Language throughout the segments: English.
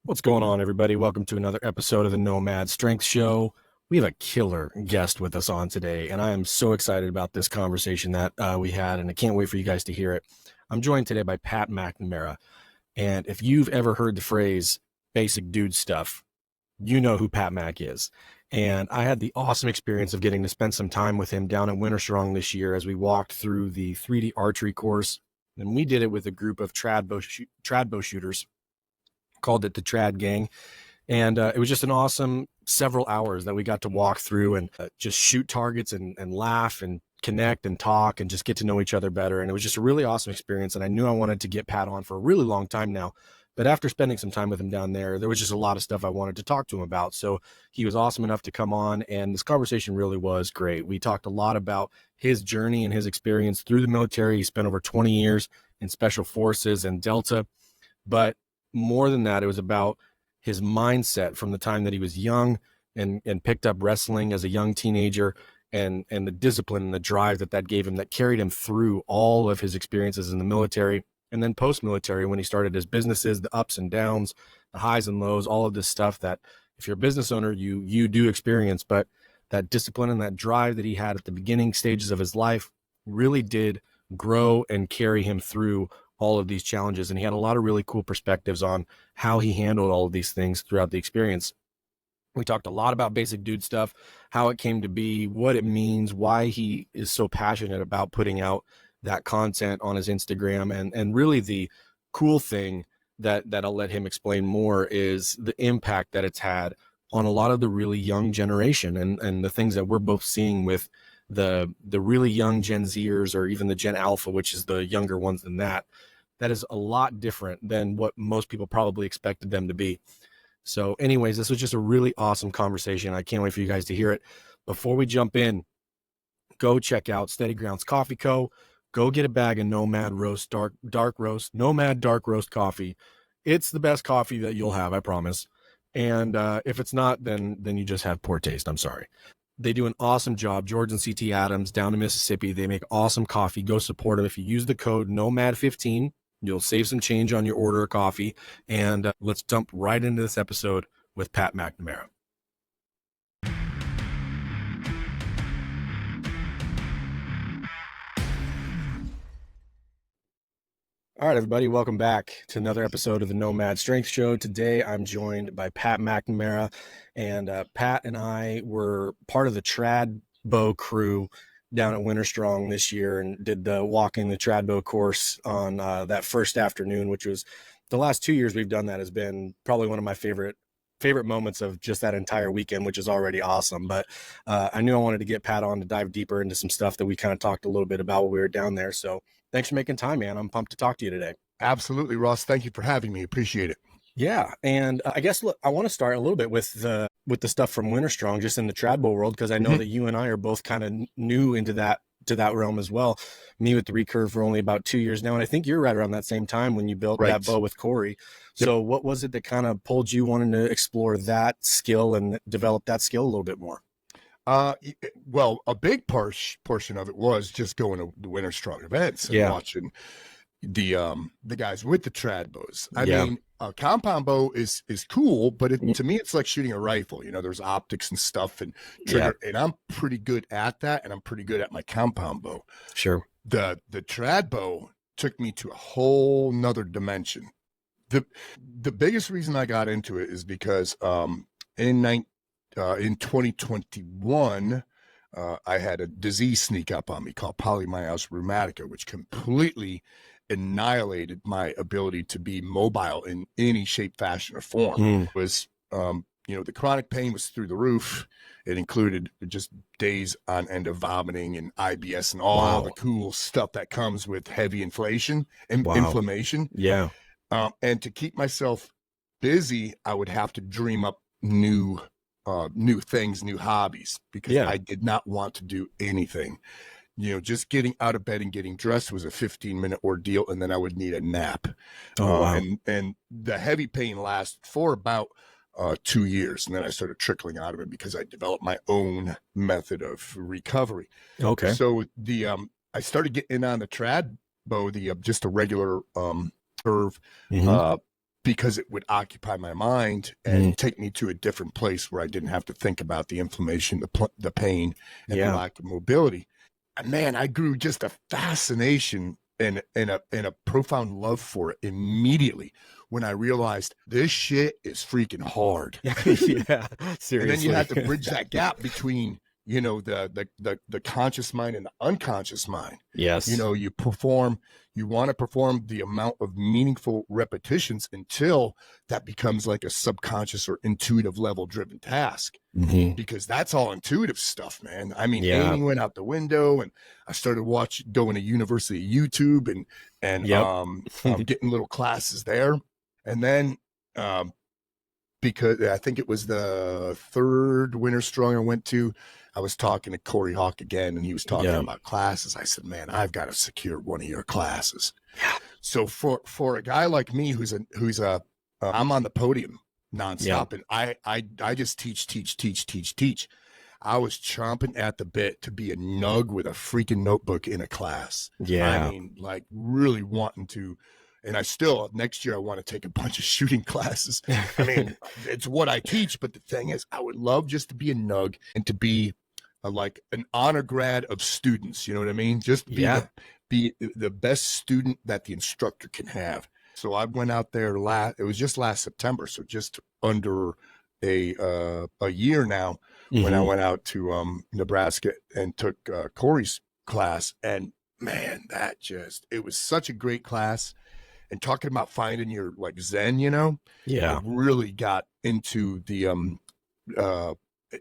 What's going on, everybody? Welcome to another episode of the Nomad Strength Show. We have a killer guest with us on today, and I am so excited about this conversation that we had, and I can't wait for you guys to hear it. I'm joined today by Pat McNamara, and if you've ever heard the phrase basic dude stuff, you know who Pat Mac is. And I had the awesome experience of getting to spend some time with him down at Winter Strong this year as we walked through the 3D archery course, and we did it with a group of trad bow shooters. Called it the Trad Gang. And it was just an awesome several hours that we got to walk through and just shoot targets and laugh and connect and talk and just get to know each other better. And it was just a really awesome experience. And I knew I wanted to get Pat on for a really long time now. But after spending some time with him down there was just a lot of stuff I wanted to talk to him about. So he was awesome enough to come on. And this conversation really was great. We talked a lot about his journey and his experience through the military. He spent over 20 years in Special Forces and Delta. But more than that, it was about his mindset from the time that he was young and picked up wrestling as a young teenager and the discipline and the drive that gave him that carried him through all of his experiences in the military and then post-military when he started his businesses, the ups and downs, the highs and lows, all of this stuff that if you're a business owner, you do experience. But that discipline and that drive that he had at the beginning stages of his life really did grow and carry him through all of these challenges. And he had a lot of really cool perspectives on how he handled all of these things throughout the experience. We talked a lot about basic dude stuff, how it came to be, what it means, why he is so passionate about putting out that content on his Instagram. And really the cool thing that I'll let him explain more is the impact that it's had on a lot of the really young generation and the things that we're both seeing with the really young Gen Zers or even the Gen Alpha, which is the younger ones than that. That is a lot different than what most people probably expected them to be. So anyways, this was just a really awesome conversation. I can't wait for you guys to hear it. Before we jump in, go check out Steady Grounds Coffee Co. Go get a bag of Nomad Roast dark roast, Nomad Dark Roast coffee. It's the best coffee that you'll have, I promise. And if it's not, then you just have poor taste. I'm sorry. They do an awesome job. George and CT Adams down in Mississippi. They make awesome coffee. Go support them. If you use the code NOMAD15, you'll save some change on your order of coffee. And let's jump right into this episode with Pat McNamara. All right, everybody, welcome back to another episode of the Nomad Strength Show. Today, I'm joined by Pat McNamara, and Pat and I were part of the Trad Bow crew down at Winter Strong this year and did the walking the Trad Bow course on that first afternoon, which was the last 2 years we've done that has been probably one of my favorite moments of just that entire weekend, which is already awesome. But I knew I wanted to get Pat on to dive deeper into some stuff that we kind of talked a little bit about while we were down there. So thanks for making time, man. I'm pumped to talk to you today. Absolutely, Ross. Thank you for having me. Appreciate it. Yeah. And I guess, look, I want to start a little bit with the stuff from Winter Strong, just in the trad bow world, because I know that you and I are both kind of new into that realm as well. Me with the recurve for only about 2 years now. And I think you're right around that same time when you built that bow with Corey. Yep. So what was it that kind of pulled you wanting to explore that skill and develop that skill a little bit more? Well, a big portion of it was just going to the Winter Strong events and watching the guys with the trad bows. I mean, a compound bow is cool, but to me, it's like shooting a rifle. You know, there's optics and stuff and trigger, and I'm pretty good at that, and I'm pretty good at my compound bow. Sure. The trad bow took me to a whole nother dimension. The biggest reason I got into it is because in 2021, I had a disease sneak up on me called Polymyosarumatica, which completely annihilated my ability to be mobile in any shape, fashion, or form. It was, the chronic pain was through the roof. It included just days on end of vomiting and IBS and all the cool stuff that comes with heavy inflation and inflammation. Yeah. And to keep myself busy, I would have to dream up new things, new hobbies, because I did not want to do anything. You know, just getting out of bed and getting dressed was a 15-minute ordeal, and then I would need a nap. And the heavy pain lasted for about 2 years, and then I started trickling out of it because I developed my own method of recovery. Okay. So I started getting on the trad bow, just a regular curve. because it would occupy my mind and take me to a different place where I didn't have to think about the inflammation, the pain, and the lack of mobility. And man, I grew just a fascination and a profound love for it immediately when I realized this shit is freaking hard. Yeah, seriously. And then you have to bridge that gap between, you know, the conscious mind and the unconscious mind. Yes. You know, you want to perform the amount of meaningful repetitions until that becomes like a subconscious or intuitive level driven task, because that's all intuitive stuff, man. I mean, aiming went out the window, and I started going to University of YouTube and getting little classes there. And then, because I think it was the third Winter Strong I went to, I was talking to Corey Hawk again, and he was talking about classes. I said, man, I've got to secure one of your classes. Yeah. So for a guy like me, I'm on the podium nonstop, and I just teach. I was chomping at the bit to be a nug with a freaking notebook in a class. Yeah. I mean, like really wanting to. And I still, next year, I want to take a bunch of shooting classes. I mean, it's what I teach. But the thing is, I would love just to be a nug and to be like an honor grad of students. You know what I mean? Just be the best student that the instructor can have. So I went out there it was just last September. So just under a year now when I went out to Nebraska and took Corey's class. And man, it was such a great class. And talking about finding your like Zen, you know, I really got into the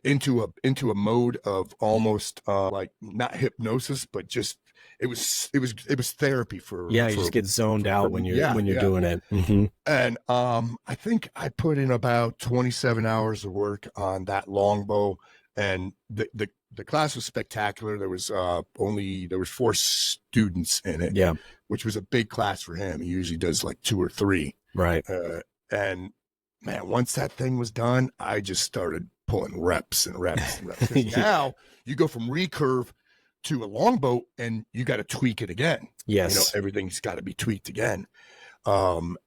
into a mode of almost like not hypnosis, but just it was therapy for you just get zoned out when you're doing it. And I think I put in about 27 hours of work on that longbow, and the class was spectacular. There was 4 students in it, which was a big class for him. He usually does like 2 or 3. Right. And man, once that thing was done, I just started pulling reps and reps and reps. Now you go from recurve to a longbow and you got to tweak it again. Yes. You know, everything's got to be tweaked again. And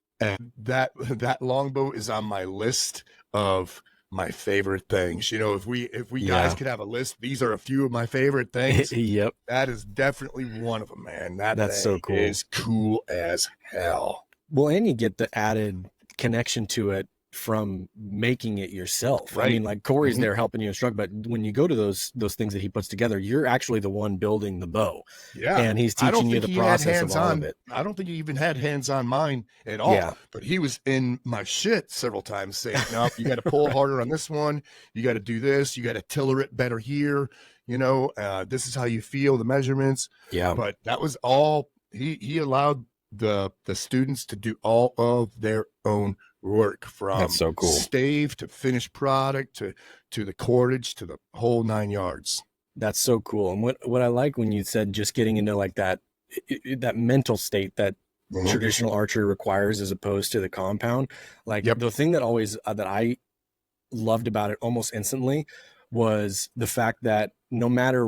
that longbow is on my list of my favorite things. You know, if we guys could have a list, these are a few of my favorite things. That is definitely one of them, man. That's so cool. Is cool as hell. Well, and you get the added connection to it from making it yourself. Right. I mean, like Corey's there helping you instruct, but when you go to those things that he puts together, you're actually the one building the bow. Yeah. And he's teaching you the process of all of it. I don't think he even had hands on mine at all. Yeah. But he was in my shit several times saying, no, you got to pull harder on this one. You got to do this. You got to tiller it better here. You know, this is how you feel the measurements. Yeah. But that was all he allowed the students to do all of their own work, from so cool. Stave to finished product to the cordage to the whole 9 yards. That's so cool. And what I like when you said just getting into like that mental state that traditional archery requires as opposed to the compound, like the thing that always that I loved about it almost instantly was the fact that no matter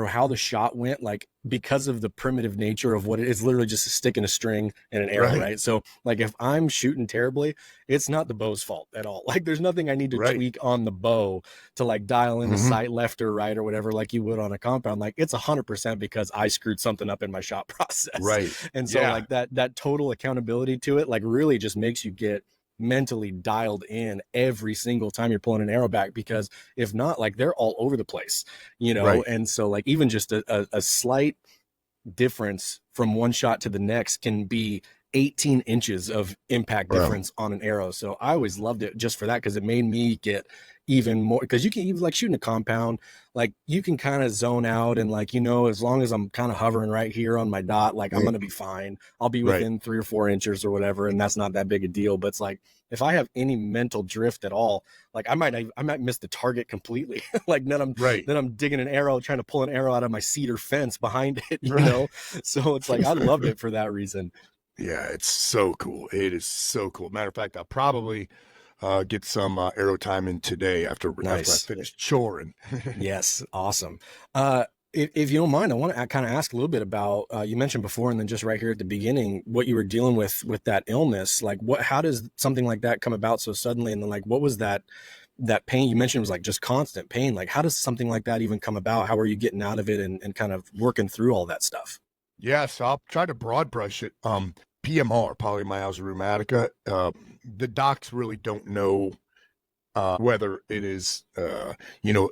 how the shot went, like because of the primitive nature of what it is, literally just a stick and a string and an arrow, right? So like if I'm shooting terribly, it's not the bow's fault at all. Like there's nothing I need to tweak on the bow to like dial in the sight left or right or whatever, like you would on a compound. Like it's 100% because I screwed something up in my shot process. Right. And so like that total accountability to it, like really just makes you get mentally dialed in every single time you're pulling an arrow back, because if not, like they're all over the place, you know. And so like even just a slight difference from one shot to the next can be 18 inches of impact difference on an arrow. So I always loved it just for that, because it made me get even more, because you can even like shooting a compound, like you can kind of zone out and like, you know, as long as I'm kind of hovering right here on my dot, like I'm going to be fine. I'll be within 3 or 4 inches or whatever. And that's not that big a deal. But it's like, if I have any mental drift at all, like I might miss the target completely. Like then I'm digging an arrow, trying to pull an arrow out of my cedar fence behind it, you know? So it's like, I loved it for that reason. Yeah, it's so cool. It is so cool. Matter of fact, I'll probably get some arrow time in today after I finish choring. Yes, awesome. if you don't mind, I want to kind of ask a little bit about, you mentioned before, and then just right here at the beginning, what you were dealing with that illness. Like how does something like that come about so suddenly? And then like, what was that pain you mentioned was like just constant pain? Like, how does something like that even come about? How are you getting out of it and kind of working through all that stuff? Yeah, so I'll try to broad brush it. PMR, polymyosarumatica. The docs really don't know whether it is,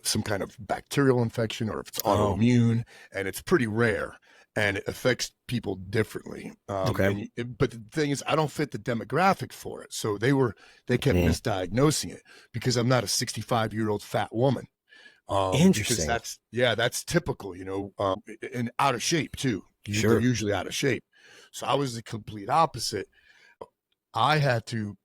some kind of bacterial infection or if it's autoimmune, and it's pretty rare and it affects people differently. Okay. But the thing is, I don't fit the demographic for it. So they kept misdiagnosing it because I'm not a 65-year-old fat woman. Interesting. Because that's typical, and out of shape too. Sure. They're usually out of shape. So I was the complete opposite. I had to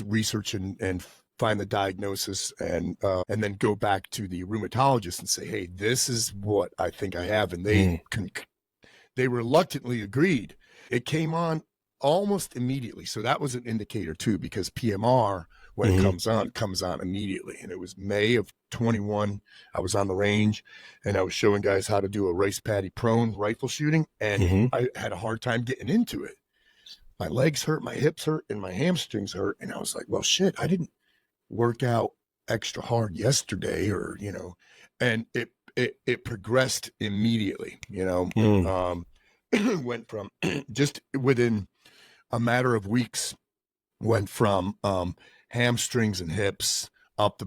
research and find the diagnosis and then go back to the rheumatologist and say, hey, this is what I think I have. And they reluctantly agreed. It came on almost immediately. So that was an indicator too, because PMR, when it comes on immediately. And it was May of 21. I was on the range and I was showing guys how to do a race paddy prone rifle shooting. And I had a hard time getting into it. My legs hurt, my hips hurt, and my hamstrings hurt. And I was like, well, shit, I didn't work out extra hard yesterday, or, and it progressed immediately, went from just within a matter of weeks, went from hamstrings and hips up the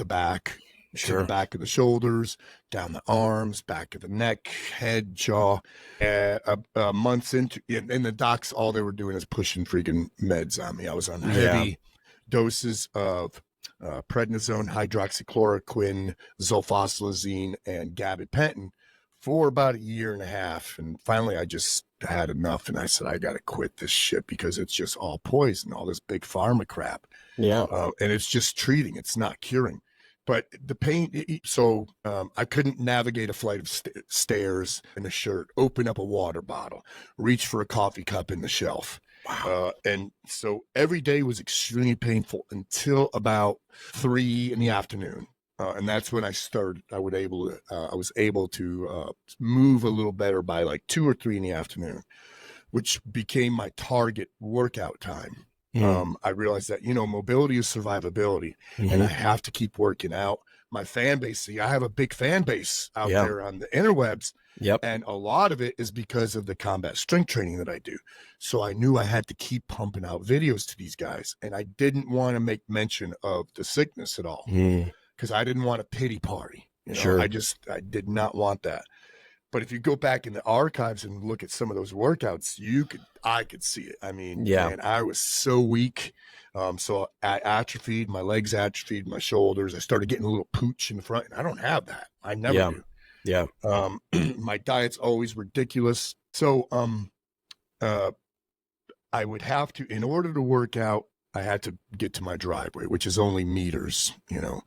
back, to the back of the shoulders, down the arms, back of the neck, head, jaw. Months into, and the docs, all they were doing is pushing freaking meds on me. I was on heavy doses of prednisone, hydroxychloroquine, sulfasalazine, and gabapentin for about a year and a half. And finally, I just had enough, and I said, I got to quit this shit because it's just all poison, all this big pharma crap. Yeah. And it's just treating, it's not curing. But the pain, so I couldn't navigate a flight of stairs in a shirt, open up a water bottle, reach for a coffee cup in the shelf. Wow. And so every day was extremely painful until about 3 p.m. And that's when I started. I was able to move a little better by like 2 or 3 p.m, which became my target workout time. I realized that, mobility is survivability, and I have to keep working out. My fan base, I have a big fan base out there on the interwebs. And a lot of it is because of the combat strength training that I do. So I knew I had to keep pumping out videos to these guys, and I didn't want to make mention of the sickness at all because I didn't want a pity party. I did not want that. But if you go back in the archives and look at some of those workouts, I could see it. I mean, man, I was so weak. So I atrophied, my legs atrophied, my shoulders. I started getting a little pooch in the front, and I don't have that. I never do. Yeah. My diet's always ridiculous. So I would have to, in order to work out, I had to get to my driveway, which is only meters, and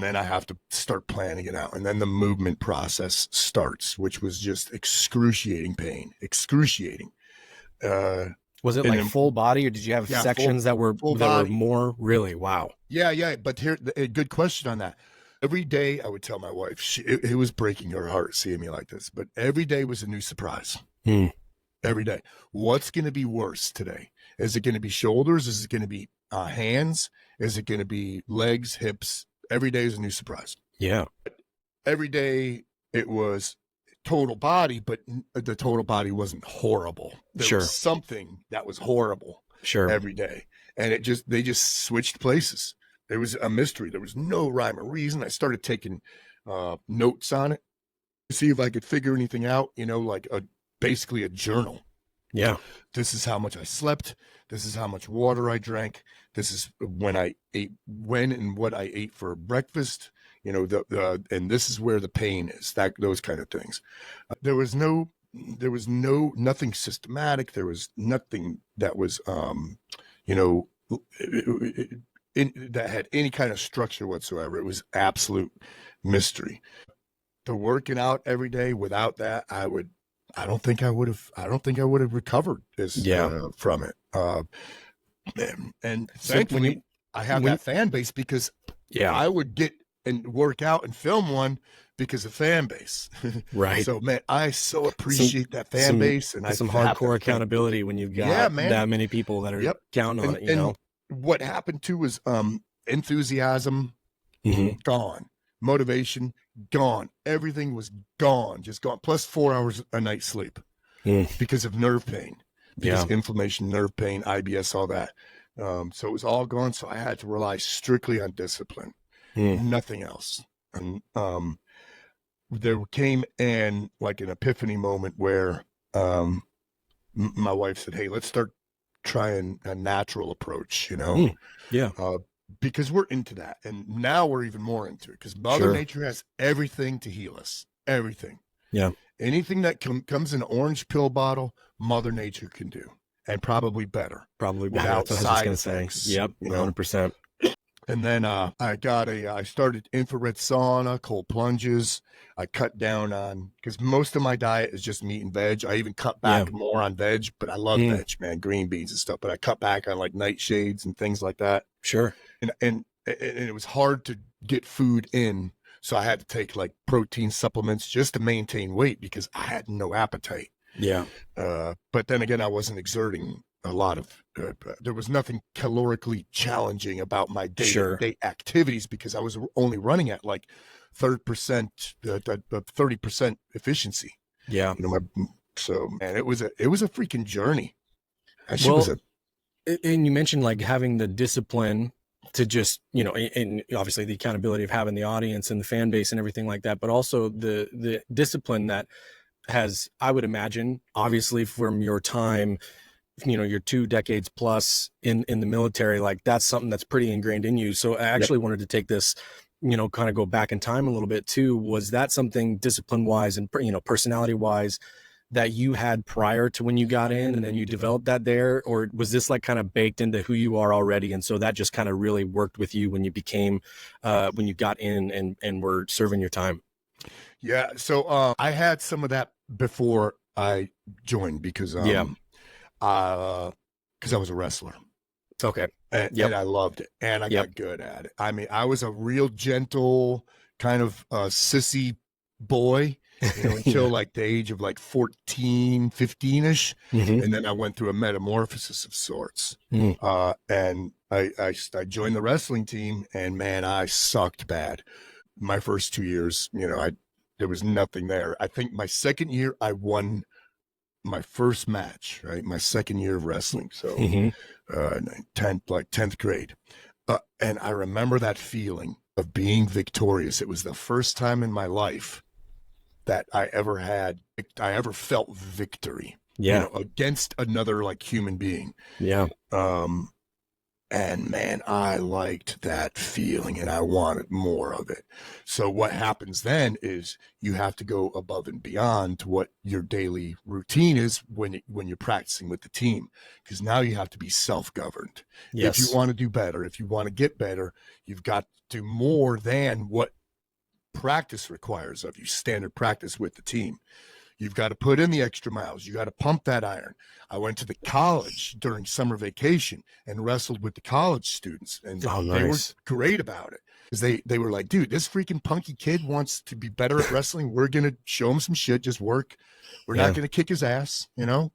then I have to start planning it out. And then the movement process starts, which was just excruciating pain, excruciating. Was it like full body, or did you have sections that were more? Really? Wow. Yeah. But here, a good question on that. Every day I would tell my wife, it was breaking her heart seeing me like this, but every day was a new surprise. Every day. What's going to be worse today? Is it going to be shoulders? Is it going to be hands? Is it going to be legs, hips? Every day is a new surprise. Yeah. Every day it was total body, but the total body wasn't horrible. There was something that was horrible every day. And they just switched places. There was a mystery. There was no rhyme or reason. I started taking notes on it to see if I could figure anything out, like basically a journal. Yeah. This is how much I slept. This is how much water I drank. This is when and what I ate for breakfast, and this is where the pain is, those kind of things. There was nothing systematic. There was nothing that was, that had any kind of structure whatsoever. It was absolute mystery. The working out every day, without that, I don't think I would have recovered from it. And thankfully, I have that fan base because I would get and work out and film one because of fan base. Right. So man, I so appreciate that fan base, and some hardcore accountability when you've got that many people that are counting on it, you know. What happened too was enthusiasm gone, motivation gone, everything was gone, just gone, plus 4 hours a night sleep because of nerve pain, because inflammation, nerve pain, IBS, all that. So it was all gone. So I had to rely strictly on discipline, nothing else. And there came an epiphany moment where my wife said, "Hey, let's start trying a natural approach, you know?" Because we're into that. And now we're even more into it because Mother Nature has everything to heal us. Everything. Yeah. Anything that comes in an orange pill bottle, Mother Nature can do. And probably better. Probably better. That's what I was going to say. Yep, 100%. And then I started infrared sauna, cold plunges. I cut down on, because most of my diet is just meat and veg. I even cut back more on veg, but I love veg, man, green beans and stuff. But I cut back on like nightshades and things like that. Sure. And it was hard to get food in. So I had to take like protein supplements just to maintain weight because I had no appetite. Yeah. But then again, I wasn't exerting a lot of, there was nothing calorically challenging about my day-to-day activities because I was only running at like 30% efficiency. Yeah. You know, so man, it was a freaking journey. And you mentioned like having the discipline to just, you know, and obviously the accountability of having the audience and the fan base and everything like that, but also the discipline that has, I would imagine, obviously from your time, you know, your 2 decades plus in the military, like that's something that's pretty ingrained in you. So I actually wanted to take this, you know, kind of go back in time a little bit too. Was that something discipline wise and, you know, personality wise that you had prior to when you got in and then you developed that there? Or was this like kind of baked into who you are already? And so that just kind of really worked with you when you became, when you got in and were serving your time? Yeah. So I had some of that before I joined because I was a wrestler. Okay. And I loved it. And I got good at it. I mean, I was a real gentle kind of sissy boy, you know, until like the age of like 14, 15-ish. And then I went through a metamorphosis of sorts. And I joined the wrestling team and man, I sucked bad. My first 2 years, you know, there was nothing there. I think my second year I won my first match, right? My second year of wrestling. So 10th grade. And I remember that feeling of being victorious. It was the first time in my life that I ever felt victory, you know, against another like human being. Yeah. And man, I liked that feeling and I wanted more of it. So what happens then is you have to go above and beyond to what your daily routine is when you're practicing with the team, because now you have to be self-governed. Yes. If you want to do better, if you want to get better, you've got to do more than what practice requires of you, standard practice with the team. You've got to put in the extra miles. You got to pump that iron. I went to the college during summer vacation and wrestled with the college students, and they were great about it because they were like, dude, this freaking punky kid wants to be better at wrestling. We're going to show him some shit. Just work. We're not going to kick his ass, you know?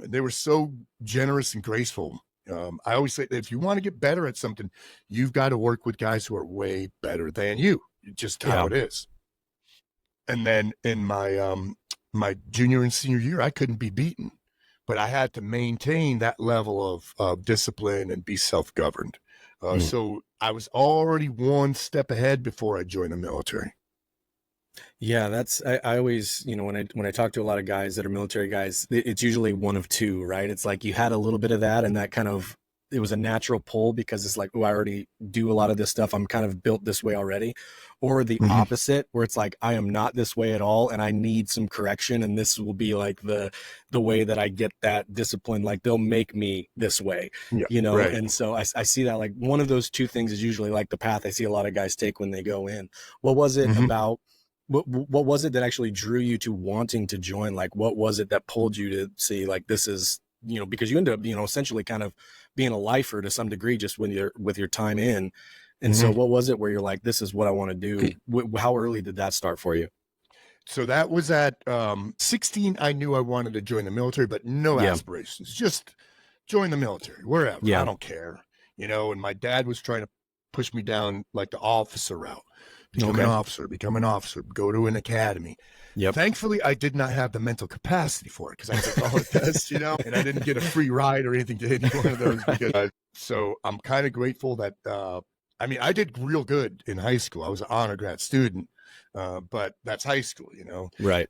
They were so generous and graceful. I always say that if you want to get better at something, you've got to work with guys who are way better than you. Just how it is. And then in my junior and senior year, I couldn't be beaten, but I had to maintain that level of discipline and be self-governed. So I was already one step ahead before I joined the military. Yeah, that's, I always, you know, when I talk to a lot of guys that are military guys, it's usually one of two, right? It's like you had a little bit of that and that kind of, it was a natural pull because it's like, oh, I already do a lot of this stuff. I'm kind of built this way already. Or the opposite, where it's like, I am not this way at all and I need some correction. And this will be like the way that I get that discipline. Like they'll make me this way, you know? Right. And so I see that like one of those two things is usually like the path I see a lot of guys take when they go in. What was it about? What was it that actually drew you to wanting to join? Like, what was it that pulled you to see like, this is, you know, because you end up, you know, essentially kind of being a lifer to some degree, just with your time in. And so what was it where you're like, this is what I want to do? How early did that start for you? So that was at 16. I knew I wanted to join the military, but no aspirations. Just join the military, wherever. I don't care. And my dad was trying to push me down like the officer route. Become an officer, go to an academy. Thankfully, I did not have the mental capacity for it because I took all the tests, and I didn't get a free ride or anything to any one of those. So I'm kind of grateful that, I did real good in high school. I was an honor grad student, but that's high school, Right.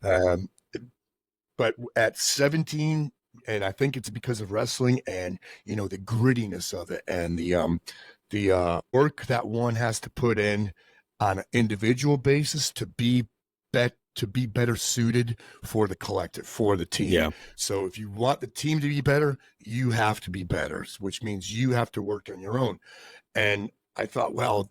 But at 17, and I think it's because of wrestling and, the grittiness of it and the work that one has to put in on an individual basis to be better suited for the collective, for the team. Yeah. So if you want the team to be better, you have to be better, which means you have to work on your own. And I thought, well,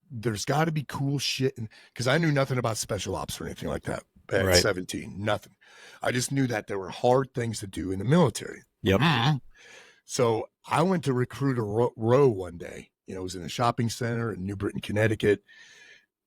there's got to be cool shit. Because I knew nothing about special ops or anything like that at 17, nothing. I just knew that there were hard things to do in the military. Yep. So I went to recruit a row one day. It was in a shopping center in New Britain, Connecticut.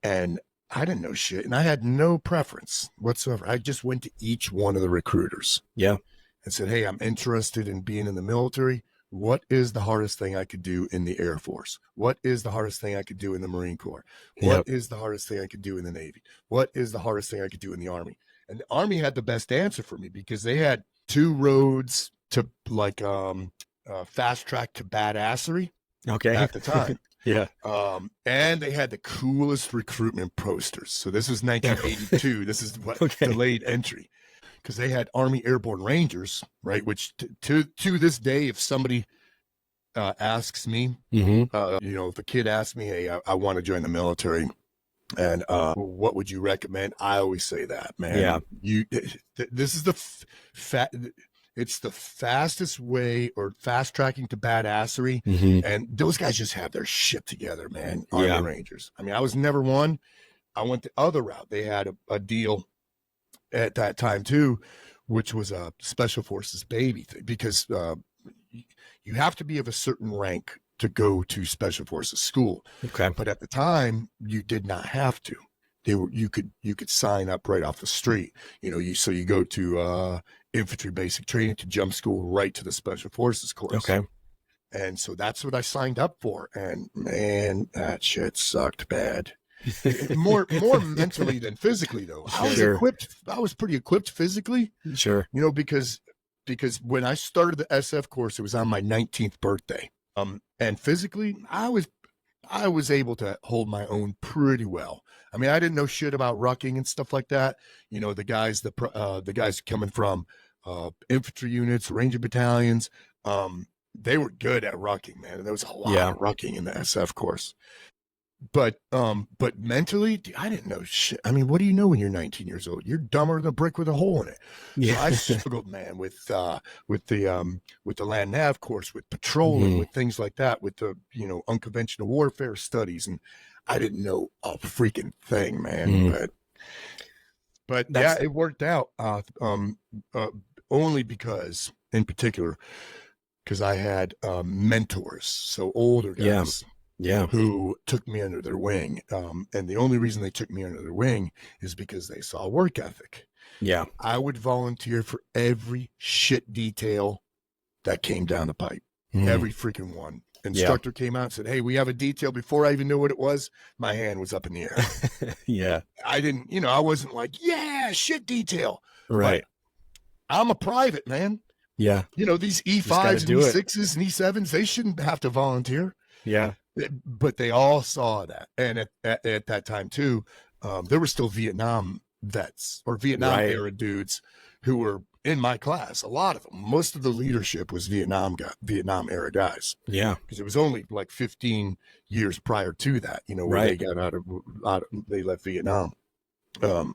And I didn't know shit. And I had no preference whatsoever. I just went to each one of the recruiters. Yeah. And said, hey, I'm interested in being in the military. What is the hardest thing I could do in the Air Force? What is the hardest thing I could do in the Marine Corps? What is the hardest thing I could do in the Navy? What is the hardest thing I could do in the Army? And the Army had the best answer for me because they had 2 roads to like fast track to badassery at the time. Yeah. And they had the coolest recruitment posters. So this was 1982. This is what delayed entry. Because they had Army Airborne Rangers, right? Which to this day, if somebody asks me, if a kid asks me, hey, I want to join the military, and what would you recommend? I always say that, man. Yeah. This is it's the fastest way or fast tracking to badassery, and those guys just have their shit together, man. Army Rangers. I was never one. I went the other route. They had a deal at that time too, which was a special forces baby thing, because you have to be of a certain rank to go to special forces school. Okay. But at the time you did not have to. You could sign up right off the street. So you go to infantry basic training to jump school right to the special forces course. Okay. And so that's what I signed up for. And man, that shit sucked bad. more mentally than physically though. I was pretty equipped physically. Sure. Because when I started the SF course, it was on my 19th birthday. And physically I was able to hold my own pretty well. I didn't know shit about rucking and stuff like that. The guys coming from infantry units, Ranger battalions, they were good at rucking, man. And there was a lot of rucking in the SF course. But mentally, I didn't know shit. What do you know when you're 19 years old? You're dumber than a brick with a hole in it. Yeah. So I struggled, man, with the land nav course, with patrolling, with things like that, with the unconventional warfare studies, and I didn't know a freaking thing, man. But yeah, it worked out. Only because, in particular, because I had mentors, so older guys. Who took me under their wing. And the only reason they took me under their wing is because they saw work ethic. Yeah. I would volunteer for every shit detail that came down the pipe. Every freaking one. Instructor came out and said, hey, we have a detail. Before I even knew what it was, my hand was up in the air. Yeah. I didn't, I wasn't like, yeah, shit detail. Right. But I'm a private, man. Yeah. These E5s and E6s and E7s, they shouldn't have to volunteer. Yeah. But they all saw that. And at that time too, there were still Vietnam vets or Vietnam era dudes who were in my class. A lot of them, most of the leadership was Vietnam era guys. Yeah. Because it was only like 15 years prior to that, where they got they left Vietnam. Or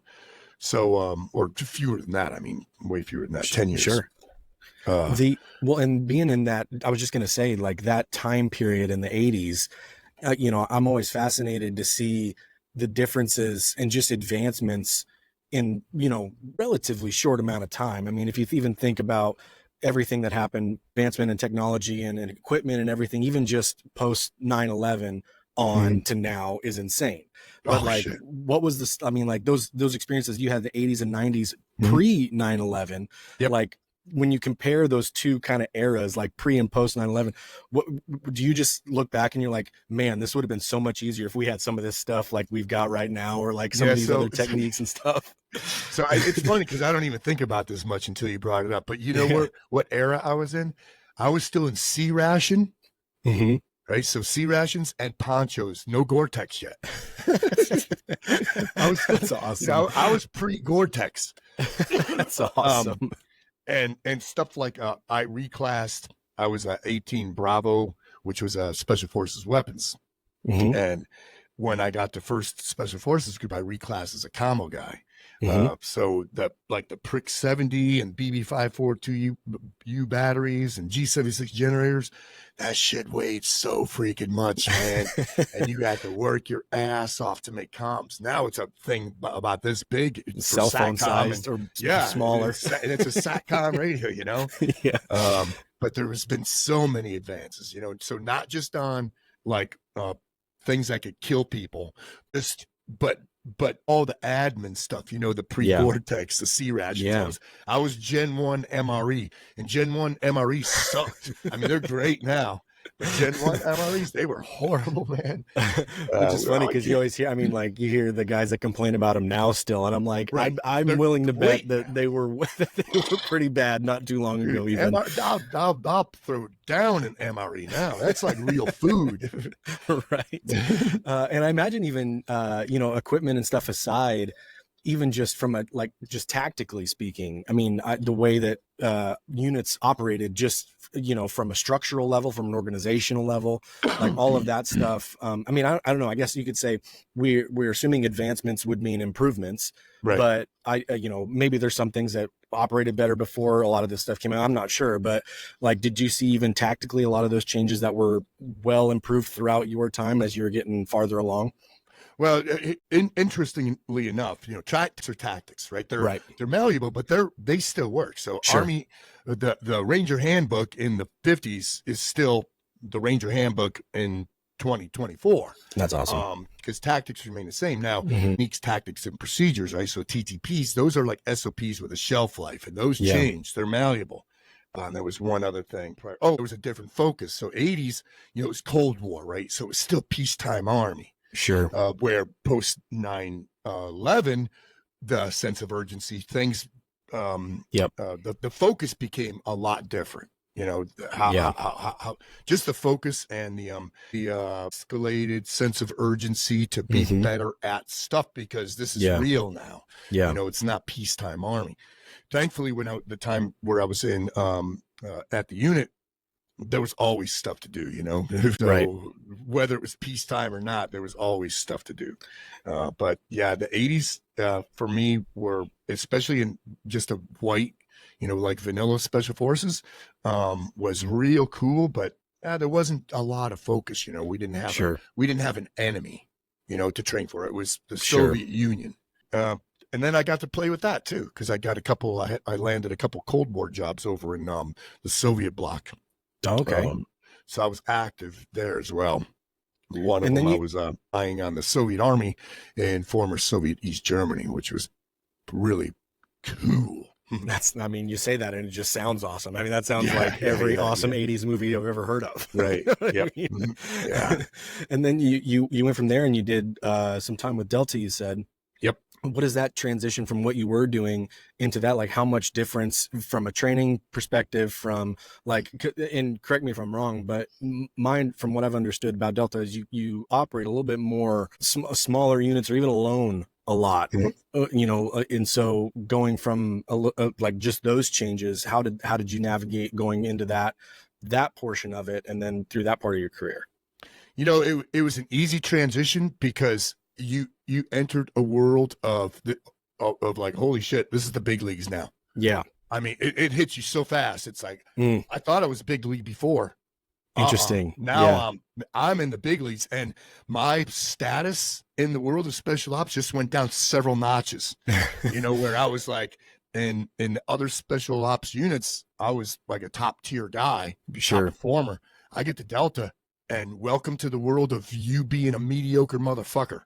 fewer than that. Way fewer than that, 10 years. Sure. And being in that, I was just going to say, like, that time period in the 80s, I'm always fascinated to see the differences and just advancements in, relatively short amount of time. If you even think about everything that happened, advancement in technology and equipment and everything, even just post 9/11 on to now is insane. But shit. what was this? I mean, like those experiences you had the 80s and 90s pre 9/11, like when you compare those two kind of eras, like pre and post 9/11, what do you just look back and you're like, man, this would have been so much easier if we had some of this stuff like we've got right now, or like some of these other techniques and stuff. So it's funny because I don't even think about this much until you brought it up. But you know what era I was in? I was still in C ration. Right, so C rations and ponchos, no Gore-Tex yet. That's awesome. I was pre-Gore-Tex. That's awesome. And stuff like I reclassed. I was at 18 Bravo, which was Special Forces weapons. And when I got to first Special Forces group, I reclassed as a commo guy. So the Prick 70 and BB 542U batteries and G76 generators, that shit weighed so freaking much, man. And you had to work your ass off to make comms. Now it's a thing about this big, cell phone sized or smaller, and it's a SATCOM radio, you know. But there has been so many advances, you know. So not just on like things that could kill people, but all the admin stuff, you know, the pre-Gore-Tex, the C rations. I was Gen 1 MRE, and Gen 1 MRE sucked. I mean, they're great now, but Gen 1 MREs, they were horrible, man. Which is funny because you always hear, I mean, like you hear the guys that complain about them now still, and I'm like, I'm willing to bet that they were pretty bad not too long ago. Even I'll throw down an MRE now. That's like real food. Right. And I imagine even, you know, equipment and stuff aside, even just from a, like, just tactically speaking, I mean, the way that units operated, just, you know, from a structural level, from an organizational level, like all of that stuff. I mean, I don't know, I guess you could say we're assuming advancements would mean improvements, but you know, maybe there's some things that operated better before a lot of this stuff came out. I'm not sure, but like, did you see even tactically a lot of those changes that were well improved throughout your time as you were getting farther along? Well, interestingly enough, you know, tactics are tactics, right? They're malleable, but they still work. So Army, the Ranger Handbook in the 50s is still the Ranger Handbook in 2024. That's awesome. Because tactics remain the same. Now, techniques, tactics, and procedures, right? So TTPs, those are like SOPs with a shelf life, and those change. They're malleable. There was one other thing. There was a different focus. So 80s, you know, it was Cold War, right? So it was still peacetime Army. Where post 9/11, the sense of urgency, things, the focus became a lot different. You know, how just the focus and the escalated sense of urgency to be better at stuff, because this is real now. You know, it's not peacetime Army. Thankfully, the time where I was in at the unit, there was always stuff to do, you know, so whether it was peacetime or not, there was always stuff to do. But yeah, the 80s for me were, especially in just a white, you know, like vanilla Special Forces, was real cool, but there wasn't a lot of focus. You know, we didn't have an enemy, you know, to train for. It was the Soviet Union. And then I got to play with that too, because I got I landed a couple Cold War jobs over in the Soviet bloc. So I was active there as well. One of them I was eyeing on the Soviet Army in former Soviet East Germany, which was really cool. I mean, you say that and it just sounds awesome. I mean, that sounds like every awesome 80s movie I've ever heard of. Right. And then you went from there and you did some time with Delta, you said. What is that transition from what you were doing into that? Like, how much difference from a training perspective, from like, and correct me if I'm wrong, but mine, from what I've understood about Delta, is you operate a little bit more smaller units, or even alone a lot, you know, and so going from like just those changes, how did you navigate going into that portion of it, and then through that part of your career? You know, it was an easy transition, because you entered a world of like, holy shit, this is the big leagues now. I mean, it hits you so fast. It's like, I thought I was big league before. Interesting. Now I'm in the big leagues, and my status in the world of special ops just went down several notches. You know, where I was like, And in other special ops units, I was like a top tier guy, Sure. top performer. I get to Delta, and welcome to the world of you being a mediocre motherfucker.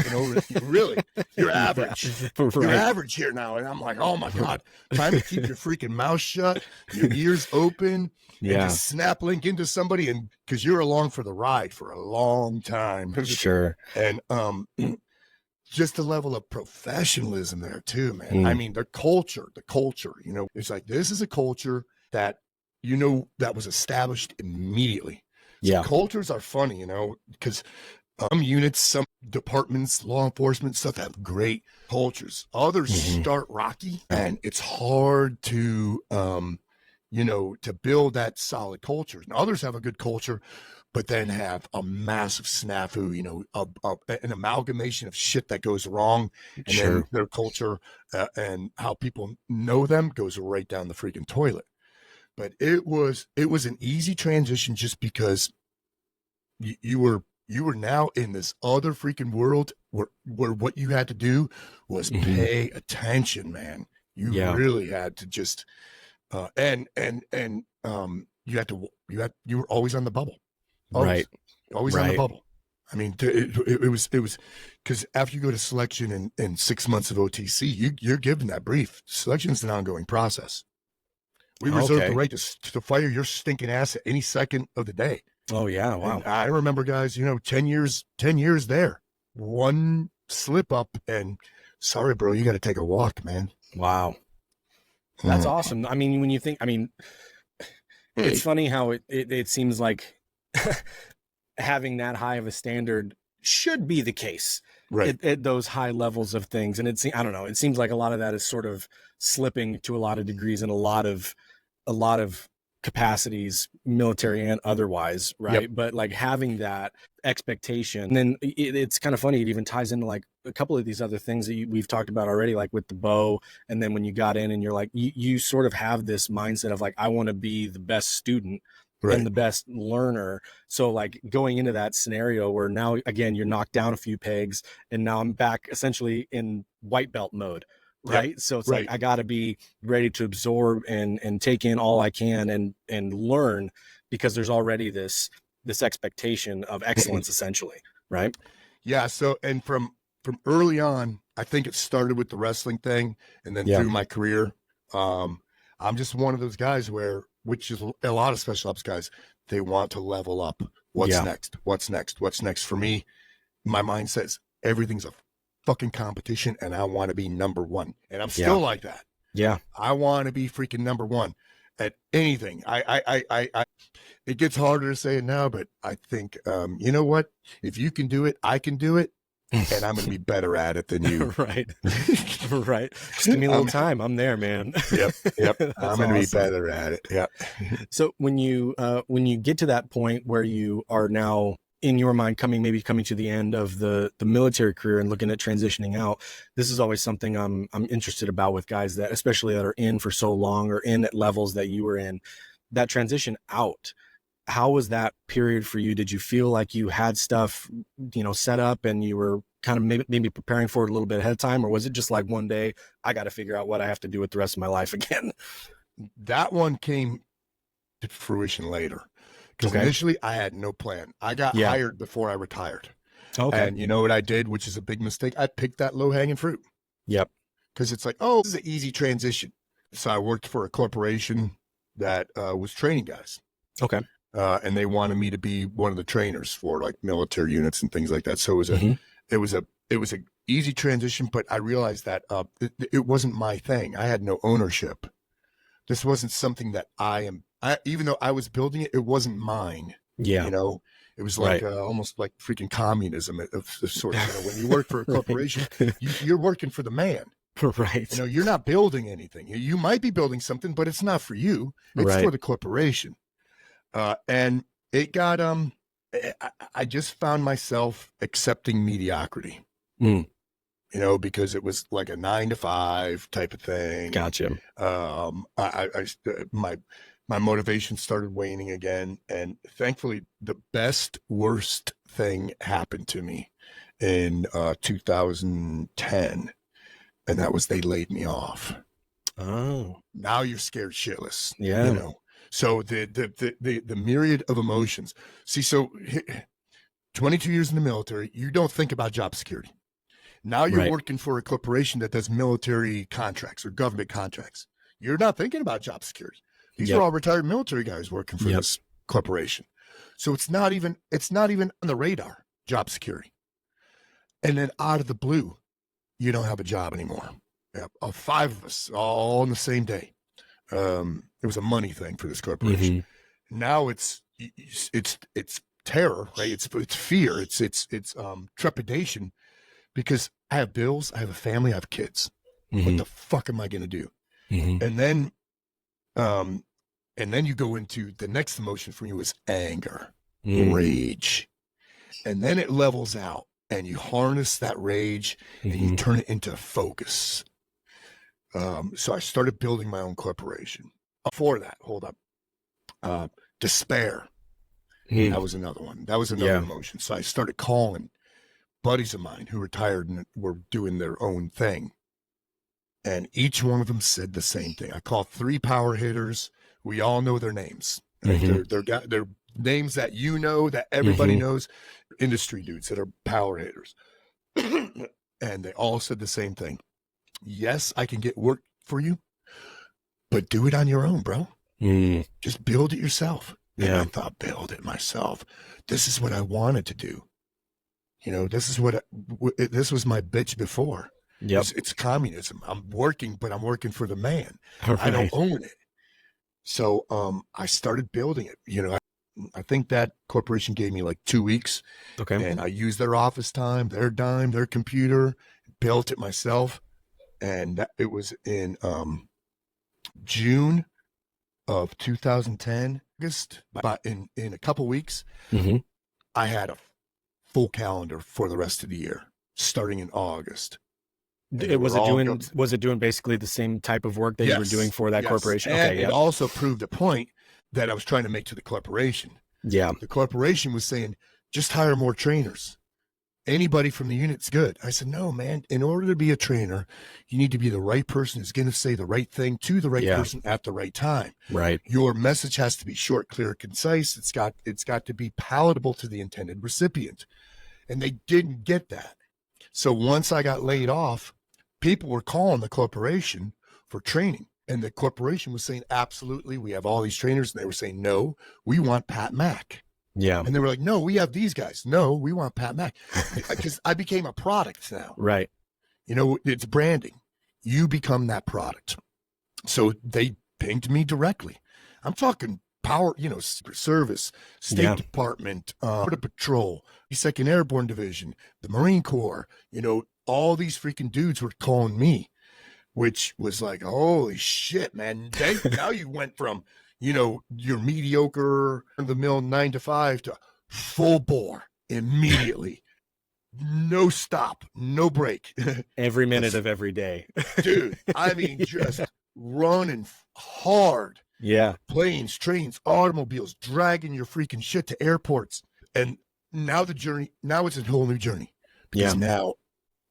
You know, really, you're average. Yeah, You're right. average here now. And I'm like, oh my God, time to keep your freaking mouth shut, your ears open, and Yeah. just snap link into somebody. And because you're along for the ride for a long time. Sure. And just the level of professionalism there too, man. I mean, the culture, you know, it's like, this is a culture that, you know, that was established immediately. So Yeah. cultures are funny, you know, because some units, some departments, law enforcement stuff have great cultures. Others start rocky, and it's hard to, you know, to build that solid culture. And others have a good culture, but then have a massive snafu, you know, an amalgamation of shit that goes wrong. And then their culture and how people know them goes right down the freaking toilet. But it was an easy transition just because you were now in this other freaking world where what you had to do was pay attention, man. You really had to just, you were always on the bubble. Always, always on the bubble. I mean, it was because after you go to selection in 6 months of OTC, you're given that brief. Selection is an ongoing process. We reserve the right to fire your stinking ass at any second of the day. Oh yeah, wow. And I remember guys, you know, 10 years there, one slip up and sorry, bro, you got to take a walk, man. Wow. That's awesome. I mean, when you think, I mean, it's funny how it seems like having that high of a standard should be the case, right, at those high levels of things. And I don't know, it seems like a lot of that is sort of slipping to a lot of degrees in a lot of capacities, military and otherwise, right? But like having that expectation, and then it's kind of funny, it even ties into like a couple of these other things that we've talked about already, like with the bow. And then when you got in and you're like, you sort of have this mindset of like, I want to be the best student and the best learner. So like going into that scenario where now, again, you're knocked down a few pegs and now I'm back essentially in white belt mode. Right. So it's like, I got to be ready to absorb and take in all I can and learn, because there's already this expectation of excellence essentially. Right. Yeah. So, and from early on, I think it started with the wrestling thing. And then through my career, I'm just one of those guys which is a lot of special ops guys, they want to level up. What's next? What's next? What's next? For me, my mind says everything's a fucking competition and I want to be number one. And I'm still like that. Yeah. I want to be freaking number one at anything. It gets harder to say it now, but I think, you know what? If you can do it, I can do it. And I'm going to be better at it than you. Right. Just give me a little time. I'm there, man. Yep. I'm going to be better at it. Yeah. So when you get to that point where you are now in your mind coming to the end of the military career and looking at transitioning out, this is always something I'm interested about with guys that, especially that are in for so long or in at levels that you were in, that transition out. How was that period for you? Did you feel like you had stuff, you know, set up and you were kind of maybe preparing for it a little bit ahead of time? Or was it just like one day, I got to figure out what I have to do with the rest of my life again? That one came to fruition later. Because initially I had no plan. I got hired before I retired. And you know what I did, which is a big mistake? I picked that low-hanging fruit. Yep. Because it's like, oh, this is an easy transition. So I worked for a corporation that was training guys. Okay. And they wanted me to be one of the trainers for like military units and things like that. So it was a easy transition, but I realized that it wasn't my thing. I had no ownership. This wasn't something that even though I was building it, it wasn't mine. Yeah. You know, it was like almost like freaking communism of sorts. You know, when you work for a corporation, you're working for the man. Right. You know, you're not building anything. You might be building something, but it's not for you. It's for the corporation. And it got, I just found myself accepting mediocrity, you know, because it was like a 9 to 5 type of thing. Gotcha. My motivation started waning again. And thankfully the worst thing happened to me in 2010. And that was, they laid me off. Oh, Now you're scared shitless. yeah. You know, so the myriad of emotions. See, so 22 years in the military, you don't think about job security. Now you're Right. working for a corporation that does military contracts or government contracts. You're not thinking about job security. These are all retired military guys working for this corporation. So it's not even on the radar, job security. And then out of the blue, you don't have a job anymore. Five of us all on the same day. It was a money thing for this corporation. Mm-hmm. Now it's terror, right? It's fear. It's trepidation, because I have bills, I have a family, I have kids. Mm-hmm. What the fuck am I going to do? Mm-hmm. And then you go into the next emotion for you is anger, rage. And then it levels out and you harness that rage and you turn it into focus. So I started building my own corporation. Before that, hold up. Despair. That was another one. That was another emotion. So I started calling buddies of mine who retired and were doing their own thing. And each one of them said the same thing. I called 3 power hitters. We all know their names. Right? They're names that you know, that everybody knows, industry dudes that are power hitters. And they all said the same thing. Yes, I can get work for you, but do it on your own, bro. Just build it yourself. And I thought, build it myself. This is what I wanted to do. You know, this is this was my bitch before. Yep. It's communism. I'm working, but I'm working for the man. Right. I don't own it. So I started building it. You know, I think that corporation gave me like 2 weeks. Okay. And I used their office time, their dime, their computer, built it myself. And it was in June of 2010, August. But in a couple weeks, I had a full calendar for the rest of the year, starting in August. Was it doing basically the same type of work that you were doing for that corporation? And it also proved a point that I was trying to make to the corporation. Yeah. The corporation was saying, just hire more trainers. Anybody from the unit's good. I said, no, man, in order to be a trainer, you need to be the right person who's going to say the right thing to the right person at the right time. Right. Your message has to be short, clear, concise. It's got to be palatable to the intended recipient. And they didn't get that. So once I got laid off, people were calling the corporation for training. And the corporation was saying, absolutely, we have all these trainers. And they were saying, no, we want Pat Mac. Yeah. And they were like, no, we have these guys. No, we want Pat Mac. Because I became a product now. Right. You know, it's branding. You become that product. So they pinged me directly. I'm talking power, you know, service, State Department, Border Patrol, the 2nd Airborne Division, the Marine Corps, you know, all these freaking dudes were calling me, which was like, holy shit, man. Now you went from, you know, your mediocre, the mill 9 to 5 to full bore immediately. No stop, no break. Every minute of every day. Dude, I mean, just running hard. Yeah. Planes, trains, automobiles, dragging your freaking shit to airports. And now it's a whole new journey. Because now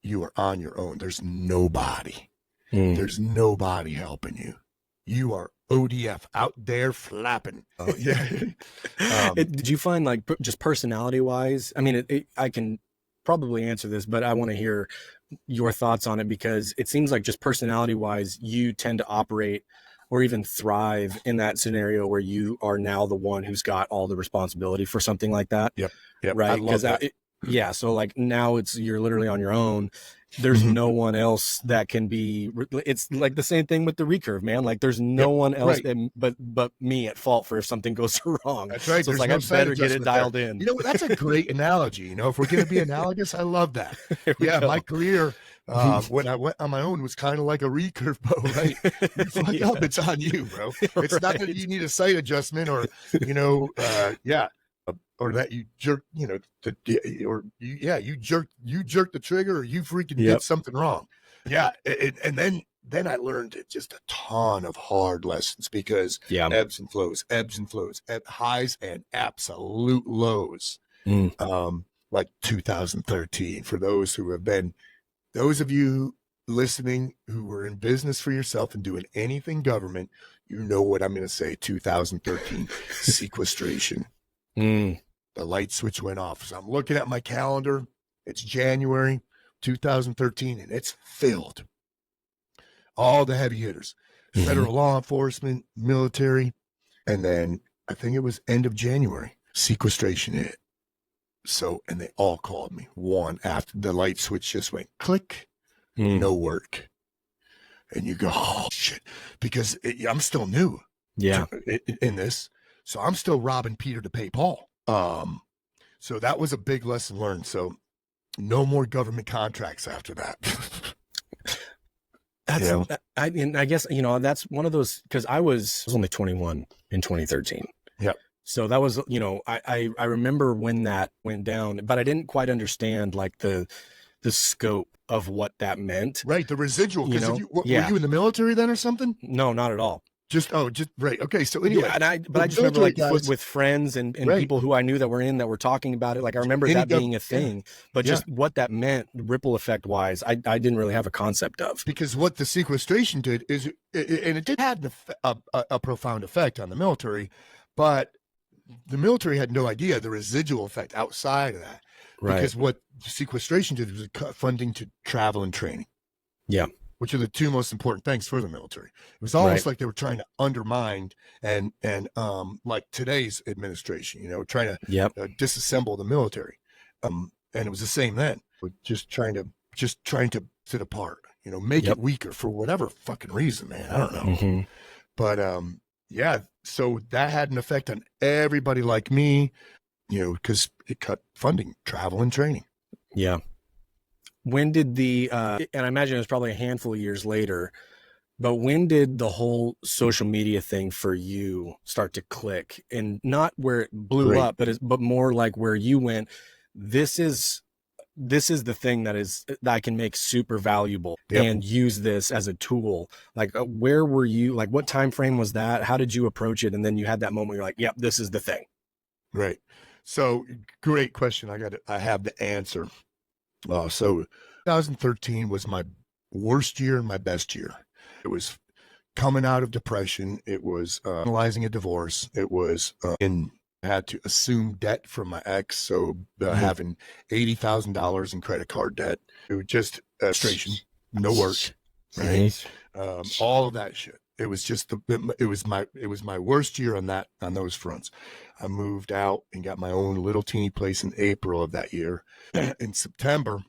you are on your own. There's nobody. There's nobody helping you. You are ODF out there flapping. Did you find, like, just personality wise? I mean, I can probably answer this, but I want to hear your thoughts on it, because it seems like just personality wise, you tend to operate or even thrive in that scenario where you are now the one who's got all the responsibility for something like that. Yep. Right. I love that. So like now you're literally on your own. There's no one else that can be, it's like the same thing with the recurve, man. Like there's no one else but me at fault for if something goes wrong. That's right. So it's like, I better get it dialed in. You know, that's a great analogy. You know, if we're going to be analogous, I love that. My career, when I went on my own, was kind of like a recurve bow, right? You fuck up, it's on you, bro. It's not that you need a sight adjustment or, you know, or that you jerk, you know, you jerk the trigger, or you freaking did something wrong. Yeah. And then I learned just a ton of hard lessons, because ebbs and flows, highs and absolute lows. Like 2013, for those of you listening who were in business for yourself and doing anything government, you know what I'm going to say. 2013 sequestration. The light switch went off. So I'm looking at my calendar. It's January 2013, and it's filled. All the heavy hitters, federal law enforcement, military. And then I think it was end of January, sequestration hit. So, and they all called me one after the light switch just went click, no work. And you go, oh shit, because I'm still new in this. So I'm still robbing Peter to pay Paul. So that was a big lesson learned. So no more government contracts after that. I guess, that's one of those, because I was only 21 in 2013. Yep. So that was, I remember when that went down, but I didn't quite understand like the scope of what that meant. Right. The residual. Because were you in the military then or something? No, not at all. Just right. Okay. So anyway, I just remember like with friends and people who I knew that were talking about it. Like I remember that being a thing, but just what that meant ripple effect wise, I didn't really have a concept of. Because what the sequestration did is, and it did have a profound effect on the military, but the military had no idea the residual effect outside of that. Right. Because what sequestration did was cut funding to travel and training. Yeah. Which are the two most important things for the military. It was almost like they were trying to undermine and like today's administration, trying to disassemble the military. And it was the same then. Just trying to sit apart, make it weaker for whatever fucking reason, man. I don't know. But so that had an effect on everybody like me, because it cut funding, travel and training. Yeah. When did and I imagine it was probably a handful of years later, but when did the whole social media thing for you start to click? And not where it blew up, but more like where you went, this is the thing that I can make super valuable and use this as a tool. Like where were you, like what time frame was that? How did you approach it? And then you had that moment where you're like, yep, this is the thing. Right. So great question. I have the answer. So 2013 was my worst year and my best year. It was coming out of depression. It was analyzing a divorce. It was I had to assume debt from my ex. So having $80,000 in credit card debt. It was just frustration, no work, right? All of that shit. It was just it was my worst year on those fronts. I moved out and got my own little teeny place in April of that year. In September,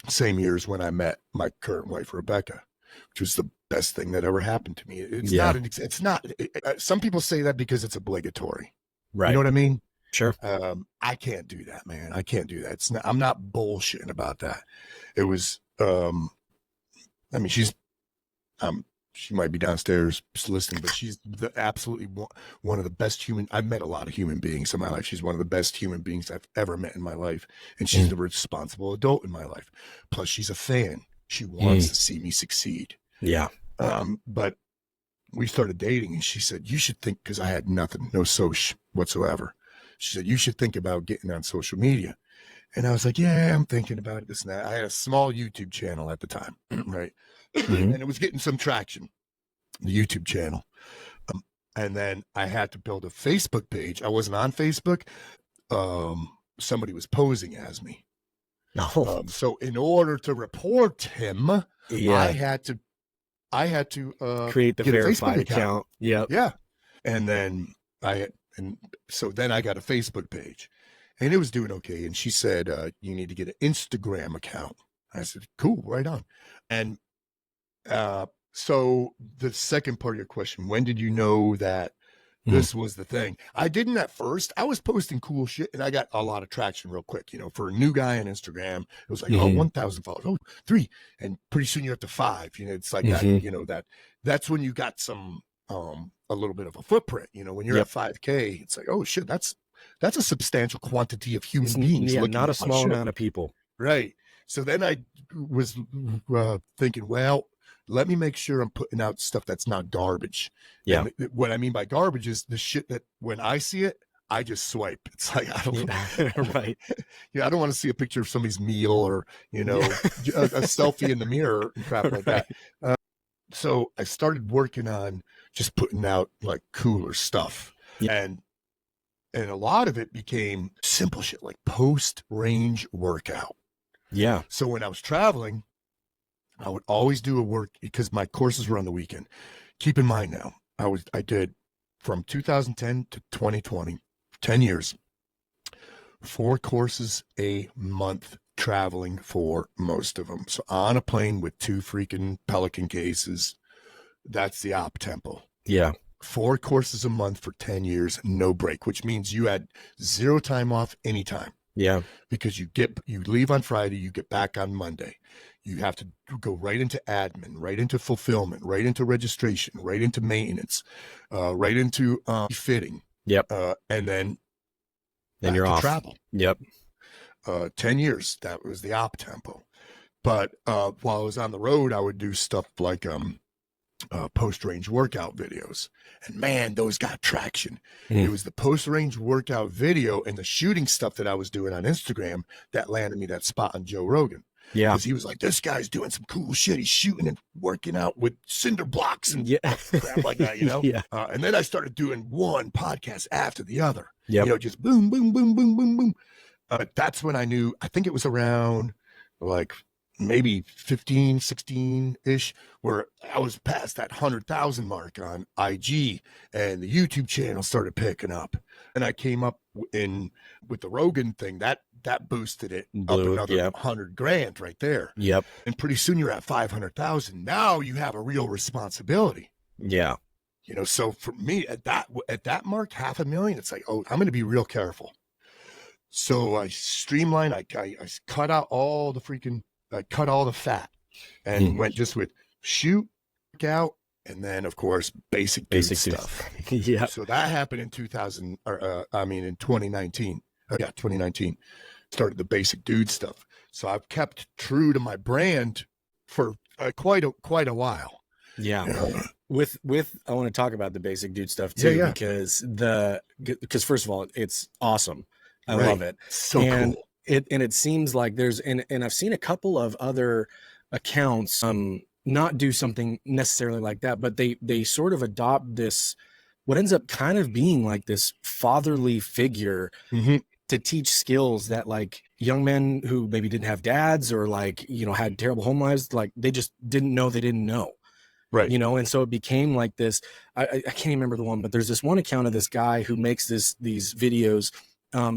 same year as when I met my current wife, Rebecca, which was the best thing that ever happened to me. It's not, some people say that because it's obligatory. Right. You know what I mean? Sure. I can't do that, man. I can't do that. I'm not bullshitting about that. It was, she might be downstairs listening, but she's absolutely one of the best I've met a lot of human beings in my life. She's one of the best human beings I've ever met in my life. And she's the responsible adult in my life. Plus she's a fan. She wants to see me succeed. Yeah. But we started dating and she said, you should think, because I had nothing, no social whatsoever. She said, you should think about getting on social media. And I was like, yeah, I'm thinking about this and that. I had a small YouTube channel at the time, right? And it was getting some traction, the YouTube channel. And then I had to build a Facebook page. I wasn't on Facebook. Somebody was posing as me. So in order to report him, I had to create the verified account. Yeah. And then so then I got a Facebook page and it was doing okay. And she said, you need to get an Instagram account. I said, cool, right on. And so the second part of your question, when did you know that this was the thing? I didn't at first. I was posting cool shit and I got a lot of traction real quick. For a new guy on Instagram, it was like, 1,000 followers, 3. And pretty soon you're up to 5. It's like that, that's when you got some, a little bit of a footprint, when you're at 5K, it's like, oh shit, that's a substantial quantity of human beings. Yeah, not a small amount of people. Right. So then I was thinking, well, let me make sure I'm putting out stuff that's not garbage. Yeah. And what I mean by garbage is the shit that when I see it, I just swipe. It's like, I don't right. I don't want to see a picture of somebody's meal or, a selfie in the mirror and crap like Right. that. So I started working on just putting out like cooler stuff. Yeah. And a lot of it became simple shit like post-range workout. Yeah. So when I was traveling, I would always do a work because my courses were on the weekend. Keep in mind now, I did from 2010 to 2020, 10 years, 4 courses a month traveling for most of them. So on a plane with 2 freaking Pelican cases, that's the op tempo. Yeah. 4 courses a month for 10 years, no break, which means you had 0 time off anytime. Yeah. Because you leave on Friday, you get back on Monday. You have to go right into admin, right into fulfillment, right into registration, right into maintenance, right into fitting. Yep. And then you're off. Travel. Yep. 10 years, that was the op tempo. But while I was on the road, I would do stuff like post-range workout videos. And man, those got traction. It was the post-range workout video and the shooting stuff that I was doing on Instagram that landed me that spot on Joe Rogan. Yeah. Because he was like, this guy's doing some cool shit. He's shooting and working out with cinder blocks and crap like that, Yeah. And then I started doing one podcast after the other. Yep. Just boom, boom, boom, boom, boom, boom. That's when I knew, I think it was around like maybe 15, 16-ish, where I was past that 100,000 mark on IG and the YouTube channel started picking up. And I came up with the Rogan thing, that boosted it up another 100 grand right there. Yep. And pretty soon you're at 500,000. Now you have a real responsibility. Yeah. So for me at that mark, 500,000, it's like, oh, I'm going to be real careful. So I streamlined, I cut out all the I cut all the fat and went just with shoot, work out, and then of course basic stuff. Yeah. So that happened in 2019. 2019. Started the basic dude stuff. So I've kept true to my brand for quite a while. Yeah. With I want to talk about the basic dude stuff too, because first of all, it's awesome. I love it. So cool. It seems like and I've seen a couple of other accounts not do something necessarily like that, but they sort of adopt this, what ends up kind of being like this fatherly figure to teach skills that like young men who maybe didn't have dads or like, had terrible home lives, like they just didn't know they didn't know. Right. And so it became like this, I can't even remember the one, but there's this one account of this guy who makes these videos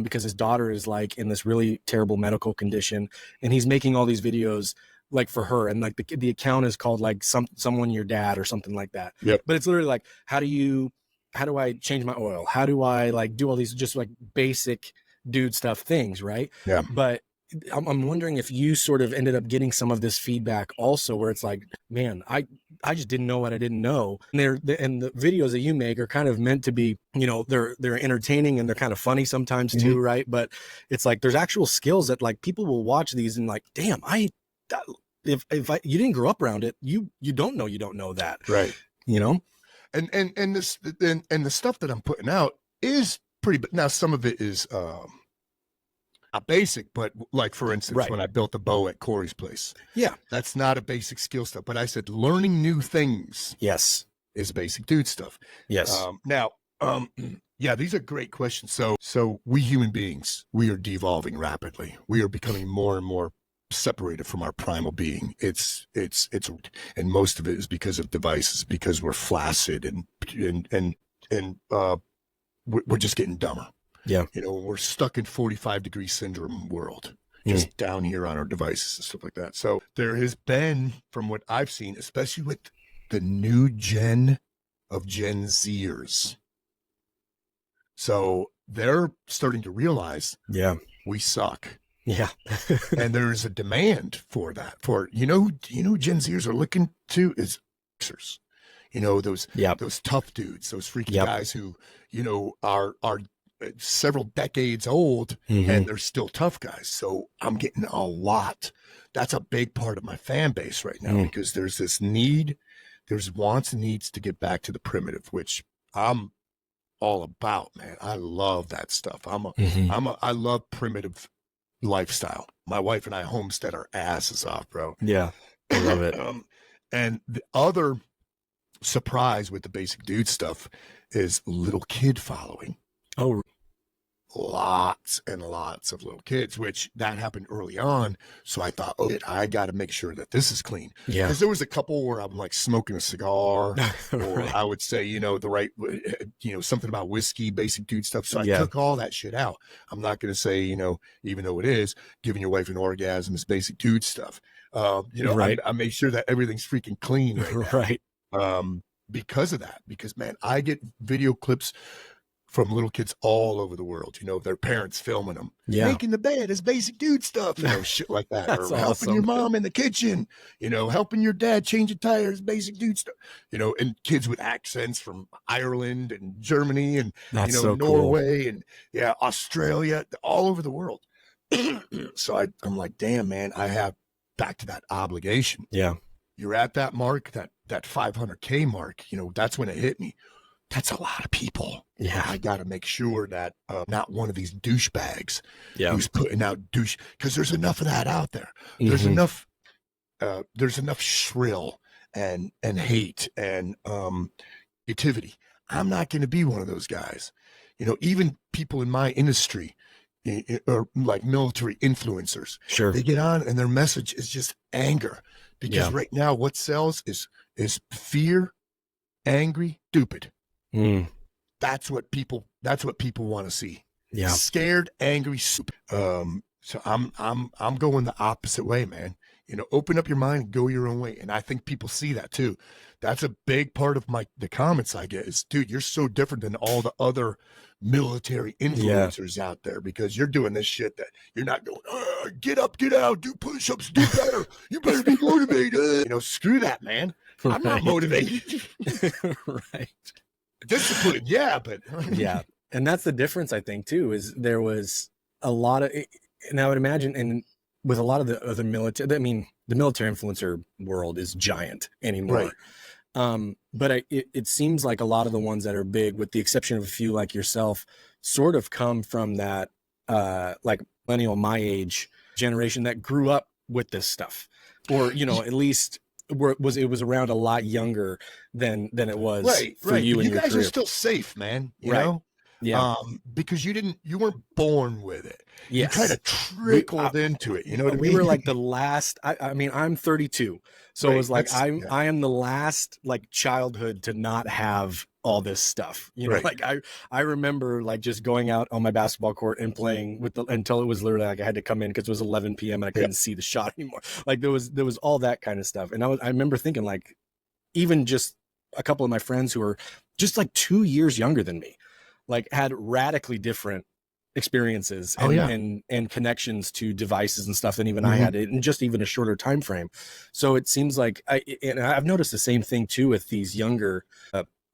because his daughter is like in this really terrible medical condition, and he's making all these videos like for her, and like the account is called like someone your dad or something like that. Yep. But it's literally like, how do I change my oil? How do I like do all these just like basic dude stuff things, right? Yeah. But I'm wondering if you sort of ended up getting some of this feedback also, where it's like, man, I just didn't know what I didn't know. And the videos that you make are kind of meant to be, they're entertaining and they're kind of funny sometimes too, right? But it's like there's actual skills that like people will watch these and like, damn, if you didn't grow up around it, you don't know that, right? And the stuff that I'm putting out is pretty. But now some of it is not basic, but like for instance, when I built the bow at Corey's place, that's not a basic skill stuff. But I said learning new things, is basic dude stuff. Yes. These are great questions. So we human beings, we are devolving rapidly. We are becoming more and more separated from our primal being. It's and most of it is because of devices, because we're flaccid and we're just getting dumber. Yeah. We're stuck in 45-degree syndrome world, just down here on our devices and stuff like that. So there has been, from what I've seen, especially with the new gen of Gen Zers. So they're starting to realize, we suck. Yeah. And there's a demand for that. For, who Gen Zers are looking to is boxers. Those tough dudes, those freaky guys who, are several decades old and they're still tough guys. So I'm getting a lot. That's a big part of my fan base right now, because there's wants and needs to get back to the primitive, which I'm all about, man. I love that stuff. I love primitive lifestyle. My wife and I homestead our asses off, bro. Yeah, I love it. And the other surprise with the basic dude stuff is little kid following. Oh, Lots and lots of little kids, which that happened early on. So I thought, oh, I got to make sure that this is clean. yeah. Because there was a couple where I'm like smoking a cigar, or Right. I would say, the right, something about whiskey, basic dude stuff. So I Yeah. took all that shit out. I'm not going to say, even though it is giving your wife an orgasm is basic dude stuff. Right. I made sure that everything's freaking clean right now. Right. Because of that, because man, I get video clips from little kids all over the world, their parents filming them, making the bed is basic dude stuff, shit like that. That's or helping your mom in the kitchen, helping your dad change a tire is basic dude stuff, and kids with accents from Ireland and Germany and, That's so Norway cool. and Australia, all over the world. So I'm like, damn, man, I have back to that obligation. Yeah. You're at that mark, that 500K mark, that's when it hit me. That's a lot of people. Yeah. I got to make sure that not one of these douchebags who's putting out because there's enough of that out there. There's enough shrill and hate and negativity. I'm not going to be one of those guys. Even people in my industry or like military influencers, Sure. they get on and their message is just anger because right now what sells is fear, angry, stupid. That's what people want to see. Yeah. Scared, angry, stupid. So I'm going the opposite way, man. Open up your mind and go your own way. And I think people see that too. That's a big part of the comments I get is, dude, you're so different than all the other military influencers out there because you're doing this shit that you're not going, get up, get out, do push-ups, do better. You better be motivated. Screw that, man. I'm not motivated. Right. Discipline, but yeah. And that's the difference, I think, too, is there was a lot of, and I would imagine, and with a lot of the other military, I mean, the military influencer world is giant anymore. Right. But it seems like a lot of the ones that are big, with the exception of a few like yourself, sort of come from that, like millennial, my age generation that grew up with this stuff, or, at least it was around a lot younger than it was for you and your guys career. are still safe, man. You know? Yeah. Because you weren't born with it. Yes. You kind of trickled into it. You know what I mean? We were like the last, I mean, I'm 32. So it was like, I am the last like childhood to not have all this stuff, like I remember like just going out on my basketball court and playing until it was literally like I had to come in because it was 11 p.m. and I couldn't see the shot anymore. Like there was all that kind of stuff. And I remember thinking like, even just a couple of my friends who were just like 2 years younger than me, like had radically different experiences and connections to devices and stuff than even I had in just even a shorter time frame. So it seems like I've noticed the same thing too with these younger,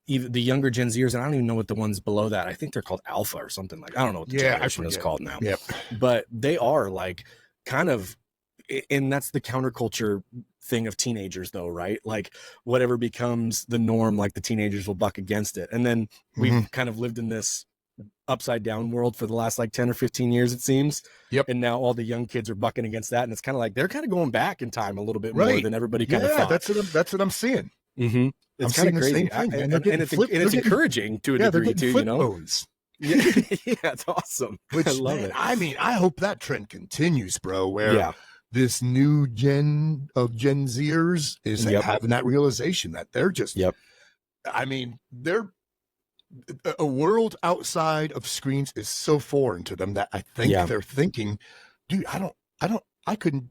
even the younger Gen Zers, and I don't even know what the ones below that. I think they're called Alpha or something like. I don't know what the generation is called now. Yep. But they are like kind of, and that's the counterculture thing of teenagers, though, right? Like whatever becomes the norm, like the teenagers will buck against it, and then we've kind of lived in this upside down world for the last like 10 or 15 years, it seems. Yep. And now all the young kids are bucking against that, and it's kind of like they're kind of going back in time a little bit more than everybody kind of thought. That's what I'm seeing. It's kind of crazy, and it's encouraging to a degree too. Bones. Yeah, it's awesome. I love it. I mean, I hope that trend continues, bro. Where this new gen of Gen Zers is having that realization that they're just. I mean, they're a world outside of screens is so foreign to them that I think they're thinking, dude, I couldn't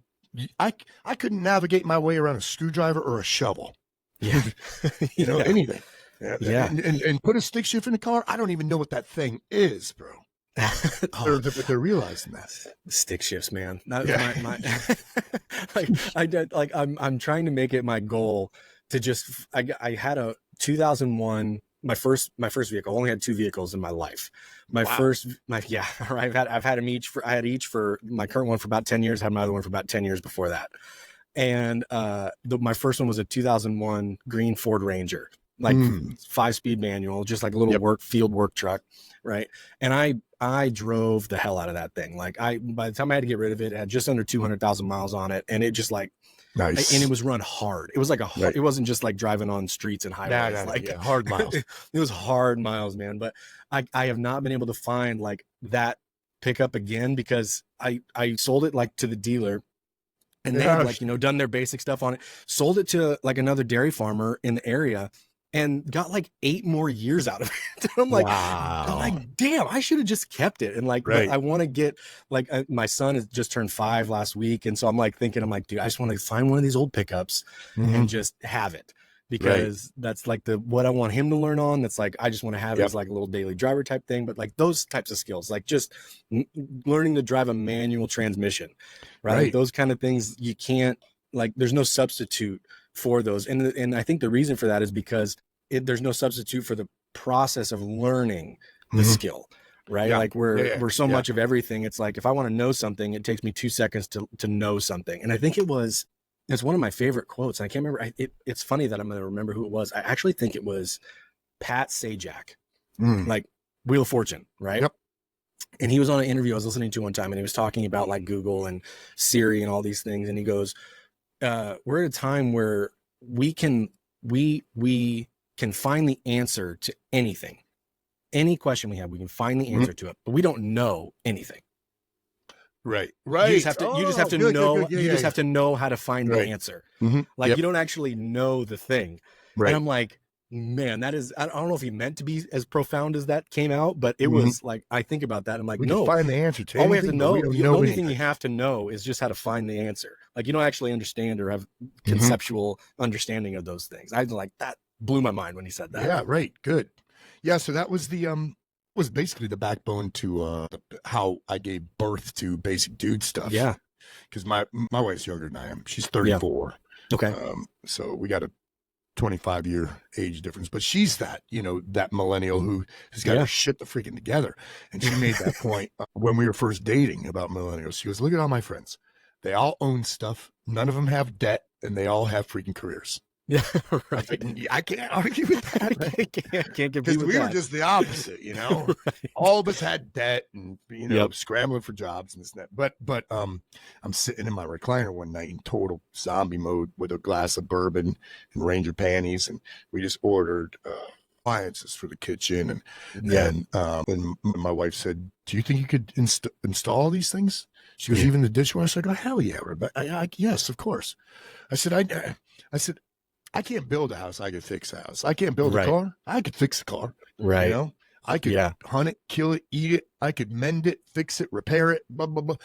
navigate my way around a screwdriver or a shovel. Anything. And put a stick shift in the car. I don't even know what that thing is, bro. They're realizing that stick shifts, man. I'm trying to make it my goal to just. I had a 2001. My first vehicle. I only had 2 vehicles in my life. I've had them each I had each for my current one for about 10 years. I had my other one for about 10 years before that. And my first one was a 2001 green Ford Ranger. like 5-speed manual, just like a little field work truck. Right. And I drove the hell out of that thing. Like by the time I had to get rid of it, it had just under 200,000 miles on it. And it just like, nice. And it was run hard. It was like it wasn't just like driving on streets and highways. Hard miles. It was hard miles, man. But I have not been able to find like that pickup again, because I sold it like to the dealer, and they had like, done their basic stuff on it, sold it to like another dairy farmer in the area, and got like 8 more years out of it. I'm like, damn, I should have just kept it. And like, I want to get like, my son has just turned 5 last week. And so I'm like thinking, dude, I just want to find one of these old pickups and just have it, because that's like what I want him to learn on. That's like, I just want to have it as like a little daily driver type thing. But like those types of skills, like just learning to drive a manual transmission, right? Like those kind of things, you can't, like, there's no substitute for those. And I think the reason for that is because there's no substitute for the process of learning the skill, right? Like we're so much of everything. It's like, if I want to know something, it takes me 2 seconds to know something. And I think it's one of my favorite quotes. And I can't remember. It's funny that I'm going to remember who it was. I actually think it was Pat Sajak, like Wheel of Fortune, right? Yep. And he was on an interview I was listening to one time, and he was talking about like Google and Siri and all these things. And he goes, we're at a time where we can find the answer to anything. Any question we have, we can find the answer to it, but we don't know anything. Right. You just have to, you just have to know how to find the answer. Like you don't actually know the thing. And I'm like, man, that is, I don't know if he meant to be as profound as that came out, but it was like, I think about that. I'm like, we can find the answer to all we have to know. The only thing you have to know is just how to find the answer. Like you don't actually understand or have conceptual understanding of those things. I like that blew my mind when he said that. Yeah. Right. Good. Yeah. So that was was basically the backbone to how I gave birth to Basic Dude stuff. Yeah. Because my wife's younger than I am. She's 34. Yeah. Okay. So we got a 25-year age difference, but she's that millennial who has got her shit to freaking together. And she made that point when we were first dating about millennials. She goes, look at all my friends. They all own stuff. None of them have debt, and they all have freaking careers. Yeah, right. I can't argue with that. Right? Can't because we were just the opposite, All of us had debt and scrambling for jobs and this and that. But I'm sitting in my recliner one night in total zombie mode with a glass of bourbon and Ranger panties, and we just ordered appliances for the kitchen, and my wife said, "Do you think you could install these things?" She goes, "Even the dishwasher?" I go, "Hell yeah, Rebecca. Yes, of course." I said, I can't build a house. I could fix a house. I can't build a car. I could fix a car. Right. I could hunt it, kill it, eat it. I could mend it, fix it, repair it, blah, blah, blah.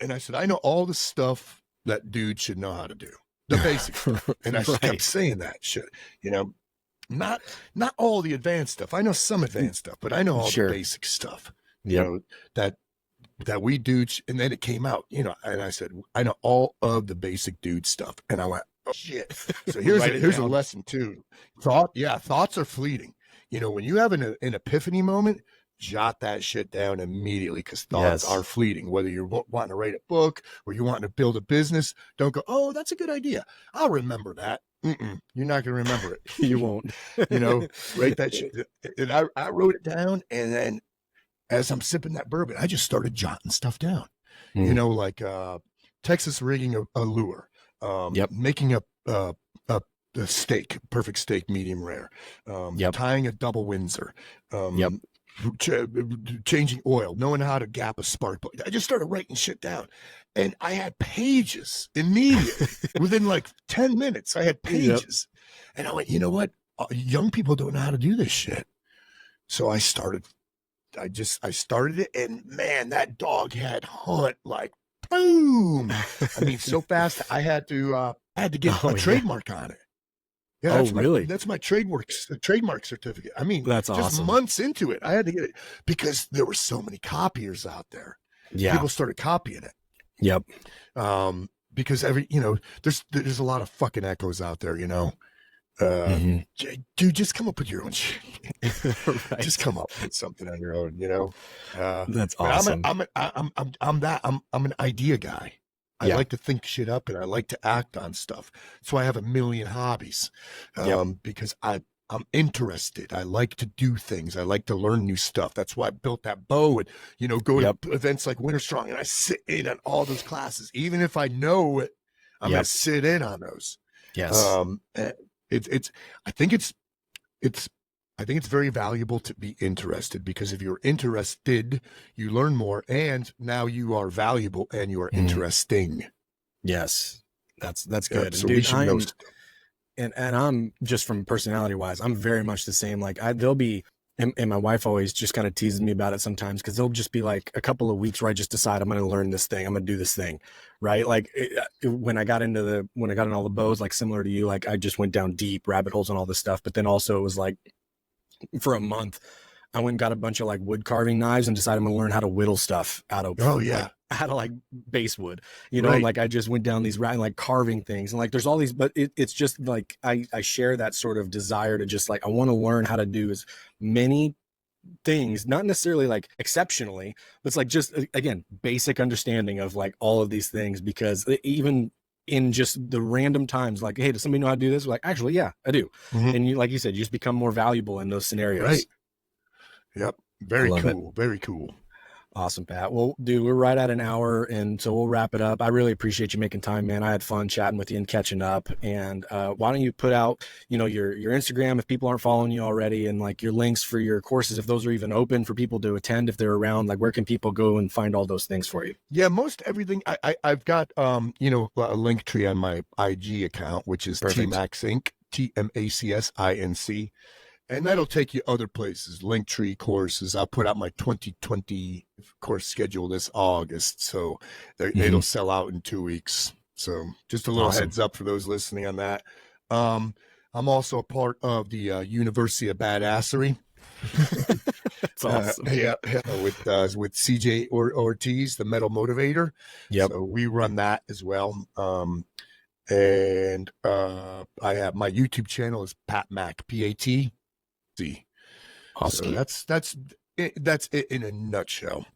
And I said, I know all the stuff that dude should know how to do. The basic stuff. And I kept saying that shit, not all the advanced stuff. I know some advanced stuff, but I know all the basic stuff, that we dudes. And then it came out, and I said, I know all of the basic dude stuff. And I went, oh shit. So here's a lesson too. Thoughts are fleeting. When you have an epiphany moment, jot that shit down immediately, because thoughts are fleeting. Whether you're wanting to write a book or you want to build a business, don't go, oh, that's a good idea. I'll remember that. You're not going to remember it. You won't. Write that shit. And I wrote it down, and then as I'm sipping that bourbon, I just started jotting stuff down. Like Texas rigging a lure. Making a steak, perfect steak, medium rare, tying a double Windsor, changing oil, knowing how to gap a spark plug. I just started writing shit down, and I had pages immediately. Within like 10 minutes, I had pages. And I went, you know what? Young people don't know how to do this shit. So I started it, and man, that dog had hunt like boom. I mean, so fast. I had to get a trademark on it. Yeah, really? That's my trademark certificate. I mean, that's just awesome. Months into it, I had to get it because there were so many copiers out there. Yeah, people started copying it. Yep. Because there's a lot of fucking echoes out there. Dude, just come up with your own shit. Just come up with something on your own. That's awesome. I'm an idea guy. I like to think shit up and I like to act on stuff. So I have a million hobbies because I'm interested. I like to do things. I like to learn new stuff. That's why I built that bow and, go to events like Winter Strong, and I sit in on all those classes. Even if I know it, I'm going to sit in on those. Yes. I think it's very valuable to be interested, because if you're interested, you learn more, and now you are valuable and you are interesting. Yes. That's good. So dude, we should know stuff. And I'm just, from personality wise, I'm very much the same. Like there'll be, and my wife always just kind of teases me about it sometimes, because there'll just be like a couple of weeks where I just decide I'm going to learn this thing. I'm going to do this thing. Right. Like when I got into all the bows, like similar to you, like I just went down deep rabbit holes and all this stuff. But then also it was like, for a month, I went and got a bunch of like wood carving knives and decided I'm going to learn how to whittle stuff out of, out of like basswood, and like I just went down these like carving things, and like there's all these, but it's just like I share that sort of desire to just like, I want to learn how to do as many things, not necessarily like exceptionally, but it's like just, again, basic understanding of like all of these things, because even in just the random times, like, hey, does somebody know how to do this? We're like, actually, yeah, I do. And you, like you said, you just become more valuable in those scenarios. Right. Yep. Very cool. Very cool. Awesome, Pat. Well, dude, we're right at an hour, and so we'll wrap it up. I really appreciate you making time, man. I had fun chatting with you and catching up. And why don't you put out, your Instagram if people aren't following you already, and like your links for your courses, if those are even open for people to attend, if they're around, like where can people go and find all those things for you? Yeah, most everything. I've got a link tree on my IG account, which is TMAX Inc. TMACSINC. And that'll take you other places, Linktree courses. I'll put out my 2020 course schedule this August. So it'll sell out in 2 weeks. So just a little heads up for those listening on that. I'm also a part of the University of Badassery. That's awesome. With CJ Ortiz, the Metal Motivator. Yep. So we run that as well. And I have my YouTube channel is Pat Mac, PAT. Awesome. So that's it in a nutshell.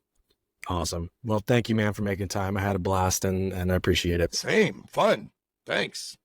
Awesome. Well, thank you, man, for making time. I had a blast, and I appreciate it. Same. Fun. Thanks.